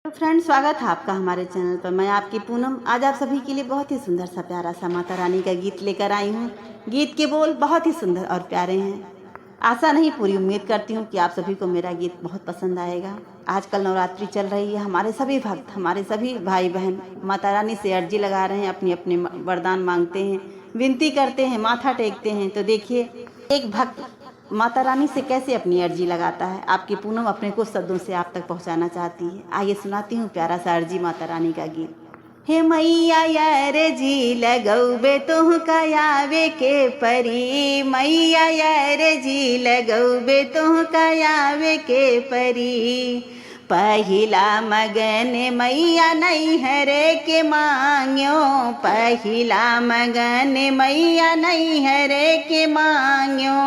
तो फ्रेंड, स्वागत है आपका हमारे चैनल पर। मैं आपकी पूनम आज आप सभी के लिए बहुत ही सुंदर सा प्यारा सा माता रानी का गीत लेकर आई हूँ। गीत के बोल बहुत ही सुंदर और प्यारे हैं। आशा नहीं, पूरी उम्मीद करती हूँ कि आप सभी को मेरा गीत बहुत पसंद आएगा। आजकल नवरात्रि चल रही है। हमारे सभी भक्त, हमारे सभी भाई बहन माता रानी से अर्जी लगा रहे हैं, अपनी अपने वरदान मांगते हैं, विनती करते हैं, माथा टेकते हैं। तो देखिए, एक भक्त माता रानी से कैसे अपनी अर्जी लगाता है। आपकी पूनम अपने कुछ शब्दों से आप तक पहुंचाना चाहती है। आइए सुनाती हूँ प्यारा सा अर्जी माता रानी का गीत। हे मैया यार जी लगौबे तुह कयावे के परी, मैया यार जी लगौबे तुह कयावे के परी। पहिला मगन मैया नैहर के मांग्यो, पहिला मगन मैया नैहर के मांग्यो।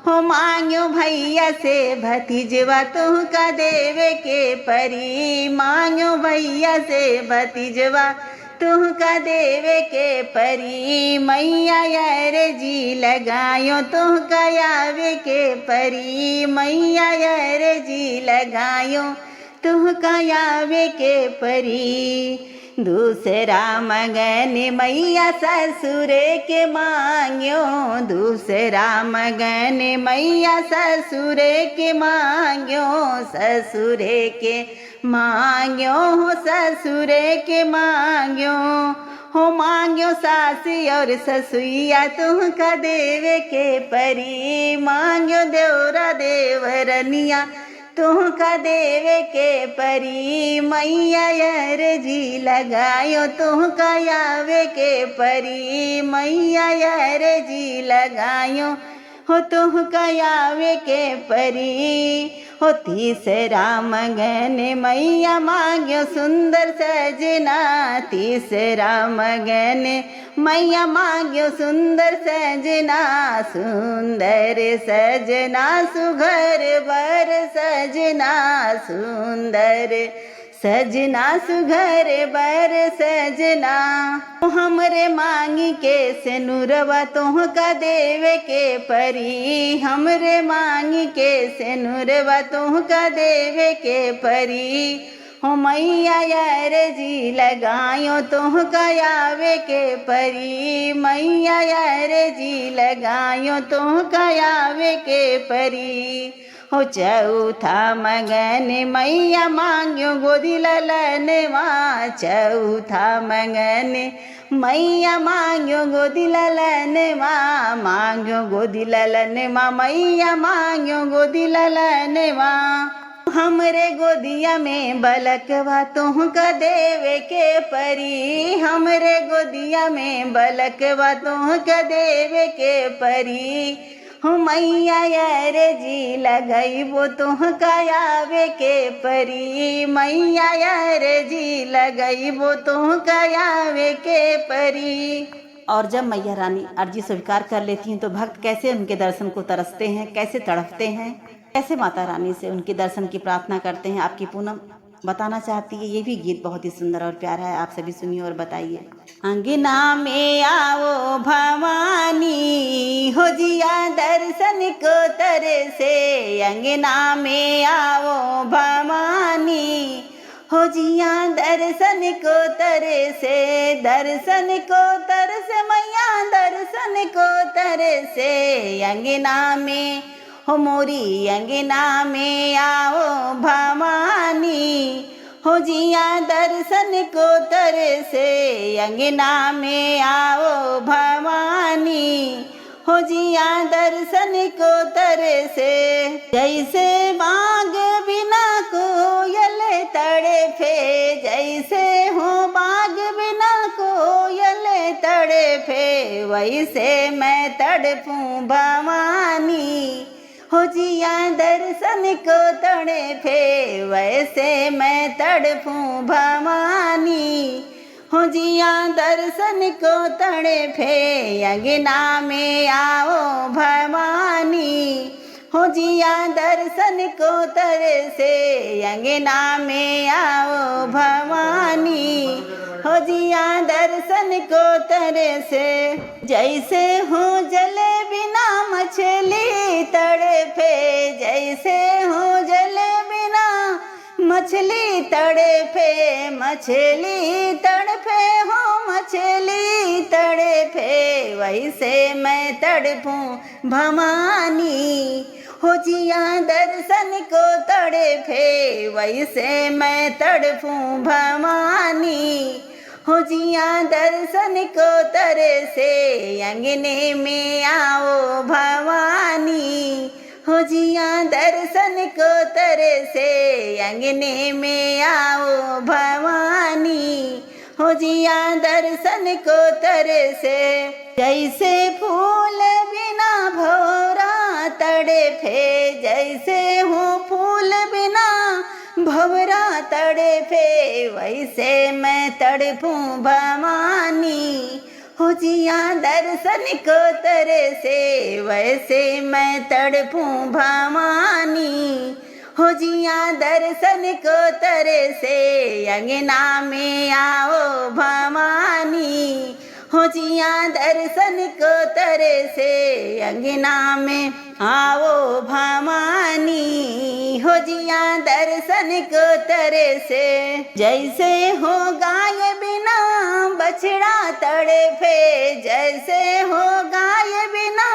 हो मांग्यो भैया से भतीजवा तुह का देवे के परी, मांग्यो भैया से भतीजवा तुह का देवे के परी। मैया यार जी लगायो तुह का आवे के परी, मैया यार जी लगायो तुह का आवे के परी। दूसरा मगन मैया ससुर के मांग्यो, दूसरा मगन मैया ससुर के मांग्यो, ससुर के मांग्यो हो ससुर के मांग्यो। हो मांग्यो सासी और ससुइया तुह का देवे के परी, मांग्यो देवरा देवरनिया तुह का देवे के परी। मैया यार जी लगायो तुह का आवे के परी, मैया यार जी लगायो हो तुह का आवे के परी। हो तीसरा मगन मैया मांग्यो सुंदर सजना, तीसरा मगन मैया मांग्यो सुंदर सजना, सुंदर सजना सुघर बर सजना, सुंदर सजना सुघर बर सजना। हमरे मांगी के सेनुरवा तुह का देवे के परी, हमरे मांगी के सेनुरवा तुह का देवे के परी। हो मैया यार जी लगायो तुह का आवे के परी, मैया यार जी लगायो तुह का आवे के परी। हो चौथा मगन मैया मांग्यो गोदी ललनवा, चौथा मगन मैया मांग्यो गोदी ललनवा, मांग्यो गोदी ललनवा मैया मांग्यो गोदी ललनवा। हमरे गोदिया में बलकवा तुह का देवे के परी, हमरे गोदिया में बलकवा तुह का देवे के परी। हो मैया यार जी लगैबो तुह का आवे के परी, मैया यार जी लगैबो तुह का आवे के परी। और जब मैया रानी अर्जी स्वीकार कर लेती हैं तो भक्त कैसे उनके दर्शन को तरसते हैं, कैसे तड़पते हैं, कैसे माता रानी से उनके दर्शन की प्रार्थना करते हैं। आपकी पूनम बताना चाहती है। ये भी गीत बहुत ही सुंदर और प्यारा है। आप सभी सुनिए और बताइए। अंगना में आओ भवानी, हो जिया दर्शन को तरसे, अंगना में आओ भवानी, हो जिया दर्शन को तरसे, दर्शन को तरसे मैया दर्शन को तरसे। अंगना में हो मोरी अंगना में आओ भवानी, हो जिया दर्शन को तरसे, अंगना में आओ भवानी, हो जिया दर्शन को तरसे। जैसे बाग बिना कोयल तड़फे, जैसे हो बाग बिना कोयल तड़फे, वैसे मैं तड़पूं भवानी, हो जिया दर्शन को तड़फे, वैसे मैं तड़पूं भवानी, हो जिया दर्शन को तड़फे। अंगना में आओ भवानी, हो जिया दर्शन को तरसे, अंगना में आओ भवानी, हो जिया दर्शन को तरसे। जैसे हो जले बिना मछली तड़फे, जैसे हो जले बिना मछली तड़फे, मछली तड़फे हो मछली तड़फे, वैसे मैं तड़पूं भवानी। हो जिया दर्शन को तड़फे, वैसे मैं तड़पूं भवानी। हो जिया दर्शन को तरसे, अंगने में आओ भवानी। हो जिया दर्शन को तरसे, अंगने में आओ भवानी। हो जिया दर्शन को तरसे, जैसे फूल बिना भौरा तड़फे, जैसे हो फूल बिना भंवरा तड़फे, वैसे मैं तड़पूं भवानी। हो जिया दर्शन को तरसे, वैसे मैं तड़पूं भवानी। हो जिया दर्शन को तरसे, अंगना में आओ भवानी। हो जिया दर्शन को तरसे, अंगना में आओ भवानी। हो जिया दर्शन को तरसे, जैसे हो गाय बिना बछड़ा तड़फे, जैसे हो गाय बिना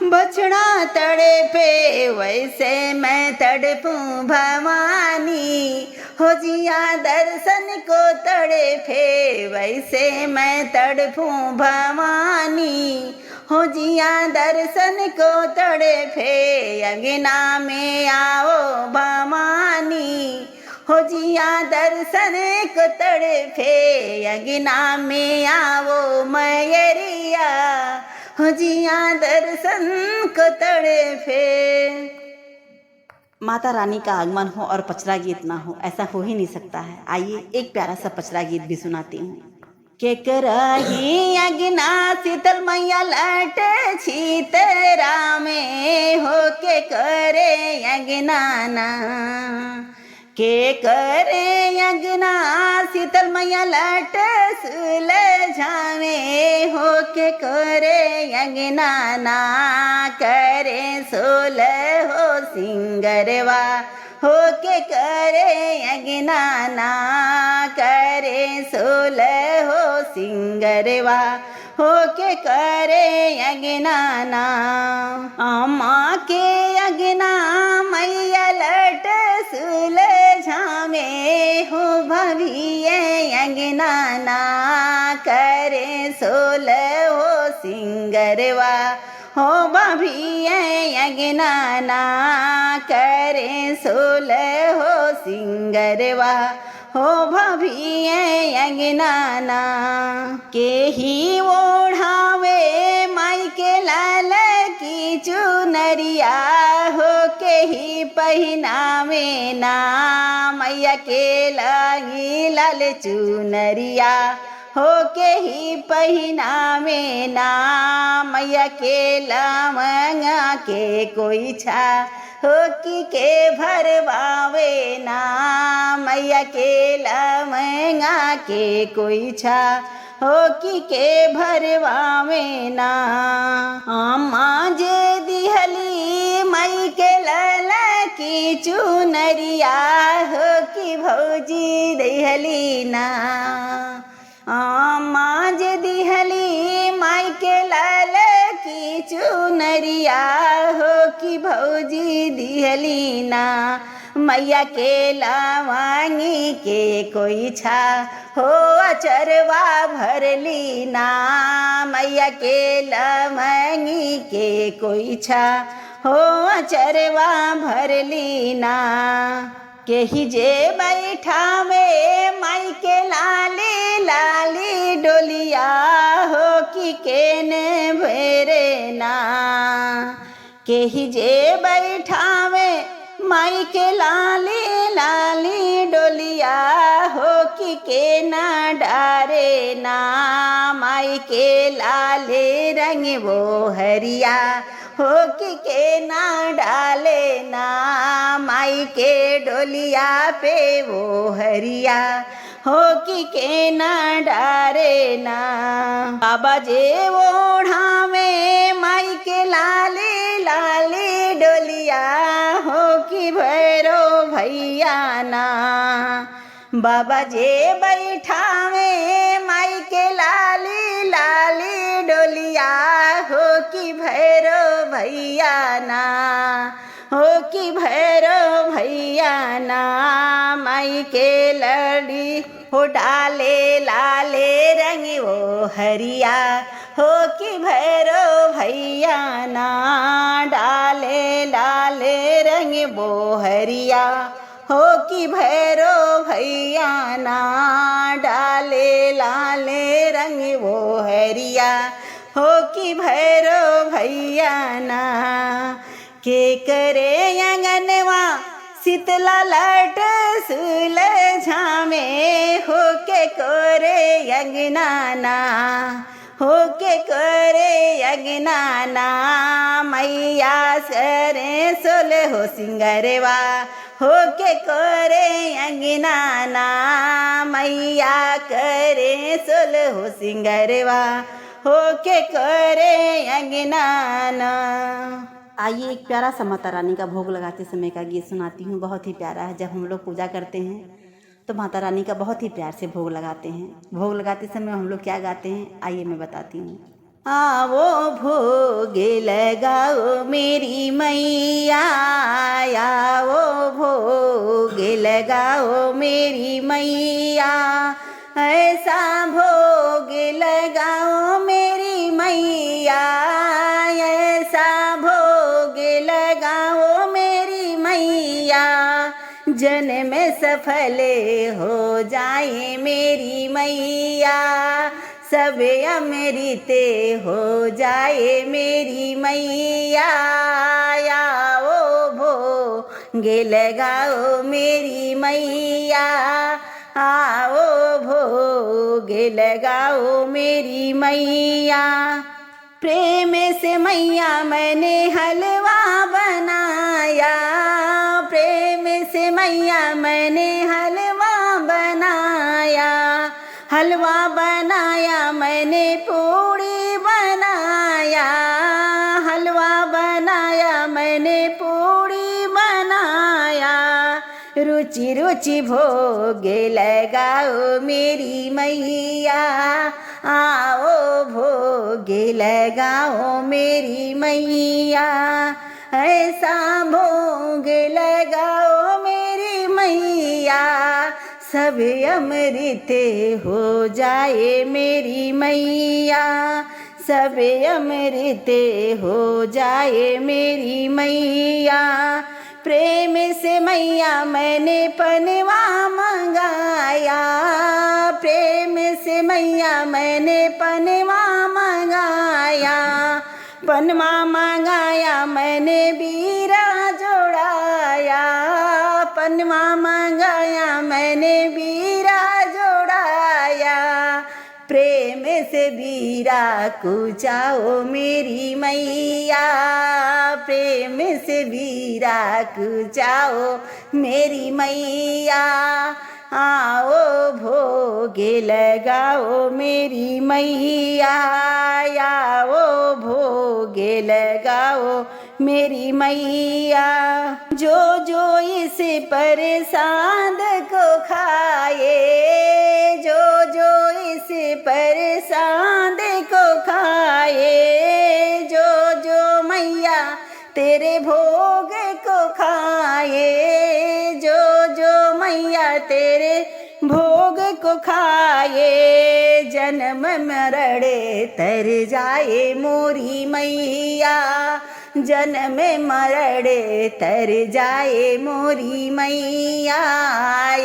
बछड़ा तड़फे, वैसे मैं तड़पूं भवानी। हो जिया दर्शन को तड़फे, वैसे मैं तड़पूं भवानी। हो जिया दर्शन को तड़फे, अंगना में आओ भवानी। हो जिया दर्शन को तड़फे, अंगना में आओ मैरिया। हो जिया दर्शन को तड़फे। माता रानी का आगमन हो और पचरा गीत ना हो, ऐसा हो ही नहीं सकता है। आइए एक प्यारा सा पचरा गीत भी सुनाती हूँ। के कराही अगना शीतल मैया लट छीतरा में, हो के करे अगना ना। के करे अगना शीतल मैया लट सुलझावे, हो के करे अगना ना। करे सोलह हो सिंगरवा, हो के करे अगना ना। करे सोलह हो सिंगरवा, हो के करे अगना ना। अम्मा के अगना मैया लट सुलझावे, हो भविये अगना ना। करे सोलह हो सिंगरवा, हो भविये अगना ना। करे सोलह हो सिंगरवा, हो भविये अगना ना। के ही ओढ़ावे माई के लाल की चुनरिया, हो के ही पहनावे ना मैया के लागी लाल चुनरिया। हो के ही पहनावे ना मैया के लवंगा के कोई छा। हो की के भरवावे ना मैया के लवंगा के कोई छा। हो की के भरवावे ना। अम्मा जे दिहली मई के लाल की चुनरिया, हो की भौजी दिहली ना। अम्मा जे दिहली माई के लाल की चुनरिया, हो की भौजी दिहली ना। मैया के लवंगी के कोई छा, हो अचरवा भरली ना मैया के लवंगी के कोई छा। हो अचरवा भरली ना। के ही जे बैठावे माई के लाली लाली डोलिया, हो की केने भेरे ना। के ही जे बैठावे माई के लाली लाली डोलिया, हो की के ना डारे ना माई के लाले रंग वो हरिया। हो की के ना डाले ना माई के डोलिया पे वो हरिया। हो की के ना डारे ना। बाबा जे ओढ़ावे माई के लाली लाली डोलिया हो कि भैरो भैया ना। बाबा जे बैठावे माई के लाली लाली डोलिया हो कि भैरो भैया ना, हो कि भैरो भैया ना। माई के लड़ी हो डाले लाले रंग वो हरिया हो कि भैरो भैया ना। डाले लाले रंग वो हरिया हो कि भैरो भैया ना। डाले लाले रंग वो हरिया हो कि भैरो भैया ना। के करे अंगनवा शीतला लट सुलझावे हो के करे अंगनाना, हो के करे अंगनाना। मैया सरे सोल हो सिंगरवा हो के करे अंगनाना। मैया करे सोल हो सिंगरवा हो के करे अंगनाना। आइए एक प्यारा सा माता रानी का भोग लगाते समय का गीत सुनाती हूँ। बहुत ही प्यारा है। जब हम लोग पूजा करते हैं तो माता रानी का बहुत ही प्यार से भोग लगाते हैं। भोग लगाते समय हम लोग क्या गाते हैं, आइए मैं बताती हूँ। आओ भोग लगाओ मेरी मैया, आओ भोग लगाओ मेरी मैया। ऐसा भोग लगाओ मेरी मैया, ऐसा भोग लगाओ मेरी मैया। जन्म सफल हो जाए मेरी मैया, सब अमृत हो जाए मेरी मैया। आओ भोग लगाओ मेरी मैया, आओ भोग लगाओ मेरी मैया। प्रेम से मैया मैंने हलवा बनाया, प्रेम से मैया मैंने हलवा बनाया। हलवा बनाया मैंने पूड़ी बनाया, हलवा बनाया मैंने पूड़ी बनाया। रुचि रुचि भोग लगाओ मेरी मैया, आओ भोग लगाओ मेरी मैया। ऐसा भोग लगाओ मेरी मैया, सब अमृत हो जाए मेरी मैया, सब अमृत हो जाए मेरी मैया। प्रेम से मैया मैंने पनवा मंगाया, प्रेम से मैया मैंने पनवा मंगाया। पनवा मंगाया मैंने बीरा जोड़ाया, पनवा मंगाया मैंने बीरा जोड़ाया। प्रेम से बीरा कुचाओ मेरी मैया, प्रेम से बीरा कुचाओ मेरी मैया। आओ भोग लगाओ मेरी मैया, आओ भोग लगाओ मेरी मैया। जो जो इस प्रसाद को खाए, जो जो इस प्रसाद को खाए। जो जो मैया तेरे भोग को खाए, जो जो मैया तेरे भोग को खाए। जन्म मरण तर जाए मोरी मैया, जन्म मरण तर जाए मोरी मैया।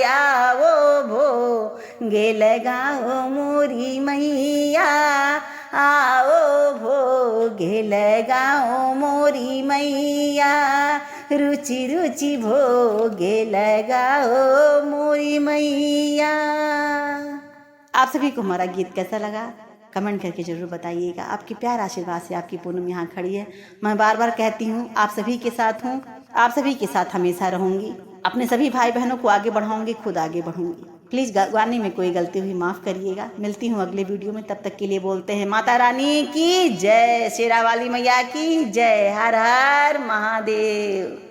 आओ भोग लगाओ मोरी मैया, आओ भोग लगाओ मोरी मैया। रुचि रुचि भोग लगाओ मोरी मैया। आप सभी को हमारा गीत कैसा लगा कमेंट करके ज़रूर बताइएगा। आपकी प्यार आशीर्वाद से आपकी पूनम यहाँ खड़ी है। मैं बार बार कहती हूँ आप सभी के साथ हूँ, आप सभी के साथ हमेशा रहूँगी। अपने सभी भाई बहनों को आगे बढ़ाऊँगी, खुद आगे बढ़ूँगी। प्लीज़ गाने में कोई गलती हुई माफ़ करिएगा। मिलती हूँ अगले वीडियो में, तब तक के लिए बोलते हैं माता रानी की जय, शेरा वाली मैया की जय, हर हर महादेव।